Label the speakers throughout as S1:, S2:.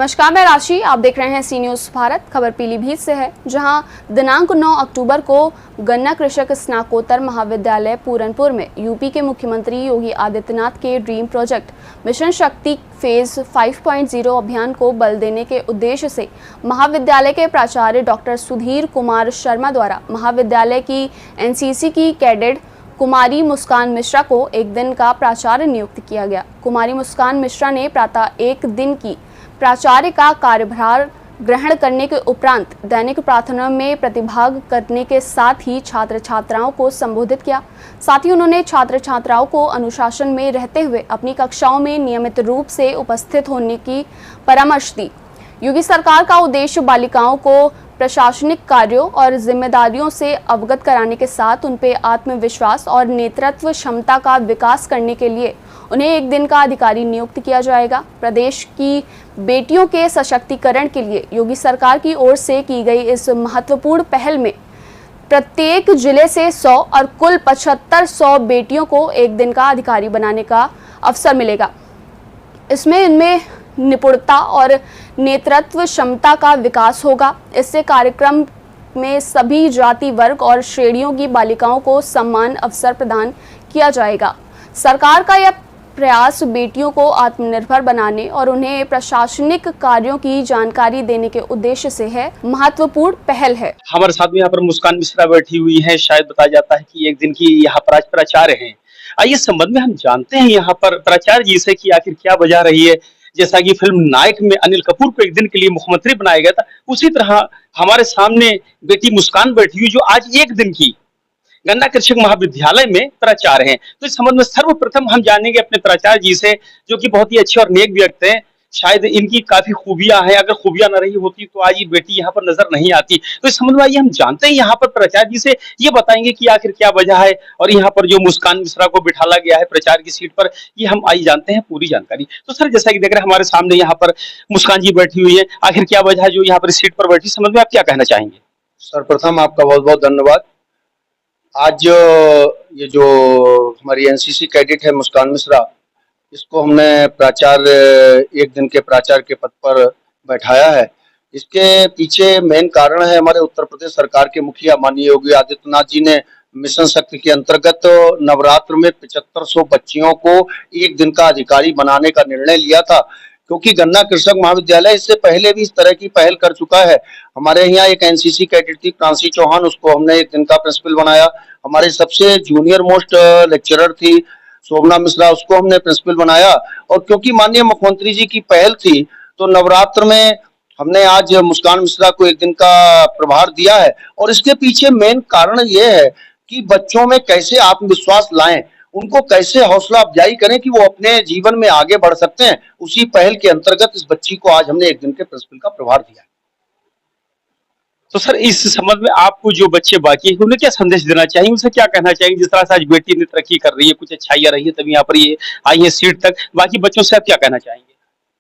S1: नमस्कार, मैं राशि। आप देख रहे हैं सी न्यूज़ भारत। खबर पीलीभीत से है, जहां दिनांक 9 अक्टूबर को गन्ना कृषक स्नातकोत्तर महाविद्यालय पूरनपुर में यूपी के मुख्यमंत्री योगी आदित्यनाथ के ड्रीम प्रोजेक्ट मिशन शक्ति फेज 5.0 अभियान को बल देने के उद्देश्य से महाविद्यालय के प्राचार्य डॉक्टर सुधीर कुमार शर्मा द्वारा महाविद्यालय की एनसीसी की कैडेट कुमारी मुस्कान मिश्रा को एक दिन का प्राचार्य नियुक्त किया गया। कुमारी मुस्कान मिश्रा ने प्रातः एक दिन की प्राचार्य का कार्यभार ग्रहण करने के उपरांत दैनिक प्रार्थना में प्रतिभाग करने के साथ ही छात्र छात्राओं को संबोधित किया। साथ ही उन्होंने छात्र छात्राओं को अनुशासन में रहते हुए अपनी कक्षाओं में नियमित रूप से उपस्थित होने की परामर्श दी। योगी सरकार का उद्देश्य बालिकाओं को प्रशासनिक कार्यों और जिम्मेदारियों से अवगत कराने के साथ उन पे आत्मविश्वास और नेतृत्व क्षमता का विकास करने के लिए उन्हें एक दिन का अधिकारी नियुक्त किया जाएगा। प्रदेश की बेटियों के सशक्तिकरण के लिए योगी सरकार की ओर से की गई इस महत्वपूर्ण पहल में प्रत्येक जिले से 100 और कुल 7500 बेटियों को एक दिन का अधिकारी बनाने का अवसर मिलेगा। इसमें इनमें निपुणता और नेतृत्व क्षमता का विकास होगा। इससे कार्यक्रम में सभी जाति वर्ग और श्रेणियों की बालिकाओं को समान अवसर प्रदान किया जाएगा। सरकार का यह प्रयास बेटियों को आत्मनिर्भर बनाने और उन्हें प्रशासनिक कार्यों की जानकारी देने के उद्देश्य से है। महत्वपूर्ण पहल है।
S2: हमारे साथ में यहाँ पर मुस्कान मिश्रा बैठी हुई है। शायद बताया जाता है कि एक दिन की यहाँ पर आज प्राचार्य हैं। आइए इस संबंध में हम जानते हैं यहाँ पर प्राचार्य जी से कि आखिर क्या वजह रही है। जैसा कि फिल्म नायक में अनिल कपूर को एक दिन के लिए मुख्यमंत्री बनाया गया था, उसी तरह हमारे सामने बेटी मुस्कान बैठी हुई जो आज एक दिन की गन्ना कृषक महाविद्यालय में प्राचार्य हैं। तो इस संबंध में सर्वप्रथम हम जानेंगे अपने प्राचार्य जी से, जो कि बहुत ही अच्छे और नेक व्यक्ति हैं। शायद इनकी काफी खूबियां हैं, अगर खूबियां न रही होती तो आज ये बेटी यहाँ पर नजर नहीं आती। तो इस संबंध में आइए हम जानते हैं यहाँ पर प्राचार्य जी से, ये बताएंगे कि आखिर क्या वजह है और यहाँ पर जो मुस्कान मिश्रा को बिठाला गया है प्राचार्य की सीट पर, ये हम आइए जानते हैं पूरी जानकारी। तो सर, जैसा कि देख रहे हैं हमारे सामने यहाँ पर मुस्कान जी बैठी हुई है, आखिर क्या वजह है जो यहाँ पर सीट पर बैठी, समझ में आप क्या कहना चाहेंगे?
S3: सर्वप्रथम आपका बहुत बहुत धन्यवाद। आज ये जो हमारी एनसीसी कैडेट है मुस्कान मिश्रा, इसको हमने प्राचार्य एक दिन के प्राचार्य के पद पर बैठाया है। इसके पीछे मेन कारण है हमारे उत्तर प्रदेश सरकार के मुखिया माननीय योगी आदित्यनाथ जी ने मिशन शक्ति के अंतर्गत नवरात्र में 7500 बच्चियों को एक दिन का अधिकारी बनाने का निर्णय लिया था। क्योंकि गन्ना कृषक महाविद्यालय इससे पहले भी इस तरह की पहल कर चुका है। हमारे यहाँ एक एनसीसी कैडेट थी प्रांसी चौहान, उसको हमने एक दिन का प्रिंसिपल बनाया। हमारे सबसे जूनियर मोस्ट लेक्चरर थी शोभना मिश्रा, उसको हमने प्रिंसिपल बनाया। और क्योंकि माननीय मुख्यमंत्री जी की पहल थी तो नवरात्र में हमने आज मुस्कान मिश्रा को एक दिन का प्रभार दिया है। और इसके पीछे मेन कारण ये है कि बच्चों में कैसे आत्मविश्वास लाएं, उनको कैसे हौसला अफजाई करें कि वो अपने जीवन में आगे बढ़ सकते हैं। उसी पहल के अंतर्गत इस बच्ची को आज हमने एक दिन के प्रिंसिपल का प्रभार दिया।
S2: तो सर, इस संबंध में आपको जो बच्चे बाकी हैं उन्हें क्या संदेश देना चाहिए, उनसे क्या कहना चाहिए? जिस तरह से आज बेटी ने तरक्की कर रही है, कुछ अच्छाइयां रही है तभी यहाँ पर ये आई है सीट तक, बाकी बच्चों से आप क्या कहना चाहेंगे?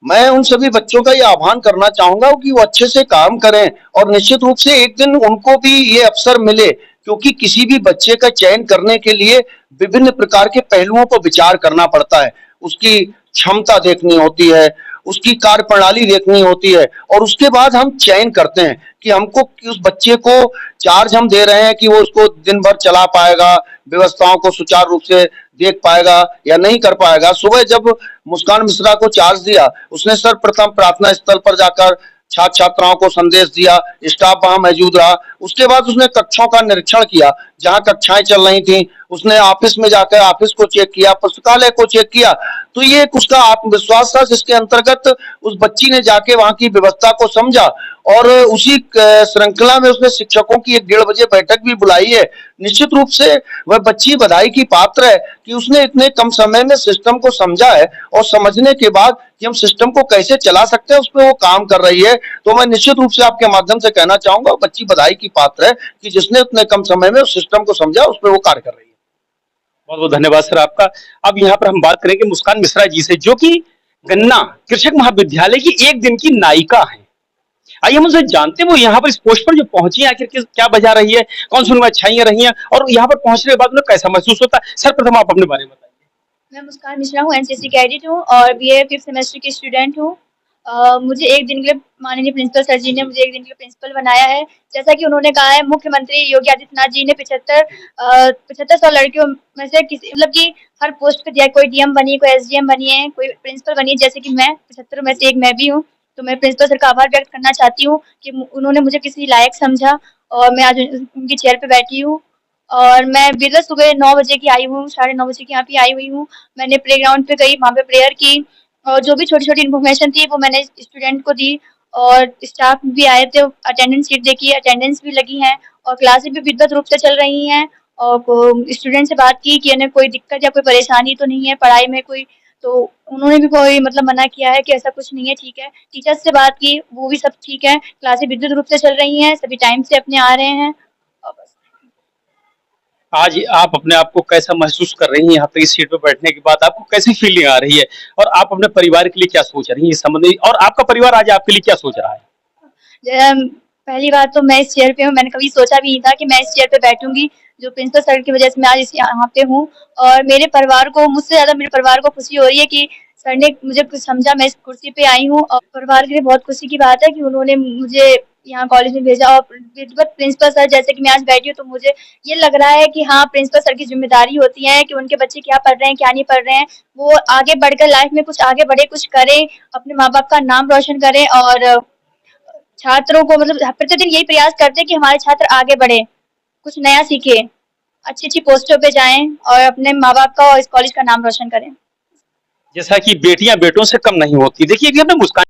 S3: मैं उन सभी बच्चों का ये आह्वान करना चाहूंगा कि वो अच्छे से काम करें और निश्चित रूप से एक दिन उनको भी ये अवसर मिले। क्योंकि किसी भी बच्चे का चयन करने के लिए विभिन्न प्रकार के पहलुओं पर विचार करना पड़ता है। उसकी क्षमता देखनी होती है, उसकी कार्य प्रणाली देखनी होती है, और उसके बाद हम चयन करते हैं कि हमको उस बच्चे को चार्ज हम दे रहे हैं कि वो उसको दिन भर चला पाएगा, व्यवस्थाओं को सुचारू रूप से देख पाएगा या नहीं कर पाएगा। सुबह जब मुस्कान मिश्रा को चार्ज दिया, उसने सर्वप्रथम प्रार्थना स्थल पर जाकर छात्र छात्राओं को संदेश दिया, स्टाफ वहां मौजूद रहा। उसके बाद उसने कक्षों का निरीक्षण किया, जहां कक्षाएं चल रही थी। उसने ऑफिस में जाकर ऑफिस को चेक किया, पुस्तकालय को चेक किया। तो ये उसका आत्मविश्वास था, जिसके अंतर्गत उस बच्ची ने जाके वहां की व्यवस्था को समझा। और उसी श्रृंखला में उसने शिक्षकों की 1-1.5 बजे बैठक भी बुलाई है। निश्चित रूप से वह बच्ची बधाई की पात्र है कि उसने इतने कम समय में सिस्टम को समझा है, और समझने के बाद कि हम सिस्टम को कैसे चला सकते हैं उस पर वो काम कर रही है। तो मैं निश्चित रूप से आपके माध्यम से कहना चाहूंगा, बच्ची बधाई की पात्र है कि जिसने उतने कम समय में उस सिस्टम को समझा, उस पर वो कार्य कर रही है।
S2: बहुत बहुत धन्यवाद सर आपका। अब यहाँ पर हम बात करेंगे मुस्कान मिश्रा जी से, जो कि गन्ना कृषक महाविद्यालय की एक दिन की नायिका है। आइए हम उनसे जानते हैं वो यहाँ पर इस पोस्ट पर जो पहुंची है आखिर क्या वजह रही है, कौन सी उनमें अच्छाइयां रही हैं और यहाँ पर पहुंचने के बाद उन्हें कैसा महसूस होता है। सर, प्रथम आप अपने बारे में बताइए।
S4: मैं मुस्कान मिश्रा हूँ, एनसीसी कैडेट हूँ और बीए 5th सेमेस्टर की स्टूडेंट हूँ। मुझे एक दिन के लिए माननीय प्रिंसिपल सर जी ने मुझे एक दिन के लिए प्रिंसिपल बनाया है। जैसा कि उन्होंने कहा है, मुख्यमंत्री योगी आदित्यनाथ जी ने 75 लड़कियों में से किसी मतलब कि हर पोस्ट पे दिया, कोई डीएम बनी, कोई एसडीएम बनी है, कोई प्रिंसिपल बनी है, जैसे कि मैं 75 में से एक मैं भी हूँ। तो मैं प्रिंसिपल सर का आभार व्यक्त करना चाहती हूँ कि उन्होंने मुझे किसी लायक समझा और मैं आज उनकी चेयर पे बैठी हूँ। और मैं बिल्कुल सुबह 9 बजे की आई हूँ, 9:30 बजे की यहाँ पे आई हुई हूँ। मैंने प्लेग्राउंड पे गई, वहाँ पे प्रेयर की और जो भी छोटी-छोटी इन्फॉर्मेशन थी वो मैंने स्टूडेंट को दी और स्टाफ भी आए थे, अटेंडेंस शीट देखी, अटेंडेंस भी लगी है और क्लासेस भी विधिवत रूप से चल रही हैं। और स्टूडेंट से बात की कि इन्हें कोई दिक्कत या कोई परेशानी तो नहीं है पढ़ाई में कोई, तो उन्होंने भी कोई मतलब मना किया है कि ऐसा कुछ नहीं है, ठीक है। टीचर्स से बात की, वो भी सब ठीक है, क्लासेस विधिवत रूप से चल रही हैं, सभी टाइम से अपने आ रहे हैं और बस।
S2: आज आप अपने आप को कैसा महसूस कर रही हैं यहाँ पे इस सीट पे बैठने के बाद आपको कैसी फीलिंग आ रही है और आप अपने परिवार के लिए क्या सोच रही हैं इस संबंध में और आपका परिवार आज आपके लिए क्या सोच रहा है?
S4: पहली बात तो मैं इस चेयर पे हूँ, मैंने कभी सोचा भी नहीं था कि मैं इस चेयर पे बैठूंगी। जो प्रिंसिपल सर की वजह से मैं आज यहाँ पे हूँ और मेरे परिवार को, मुझसे ज्यादा मेरे परिवार को खुशी हो रही है कि सर ने मुझे कुछ समझा, मैं इस कुर्सी पे आई हूँ। और परिवार के लिए बहुत खुशी की बात है कि उन्होंने मुझे यहाँ कॉलेज में भेजा और विधिवत प्रिंसिपल सर जैसे कि मैं आज बैठी हूँ, तो मुझे ये लग रहा है कि हाँ, प्रिंसिपल सर की जिम्मेदारी होती है कि उनके बच्चे क्या पढ़ रहे हैं, क्या नहीं पढ़ रहे हैं, वो आगे बढ़कर लाइफ में कुछ आगे बढ़े, कुछ करें, अपने माँ बाप का नाम रोशन करें और छात्रों को मतलब प्रतिदिन यही प्रयास करते हैं कि हमारे छात्र आगे बढ़े, कुछ नया सीखे, अच्छी-अच्छी पोस्टों पे जाएँ और अपने माँ-बाप का और इस कॉलेज का नाम रोशन करें।
S2: जैसा कि बेटियां बेटों से कम नहीं होती। देखिए, ये ना मुस्कान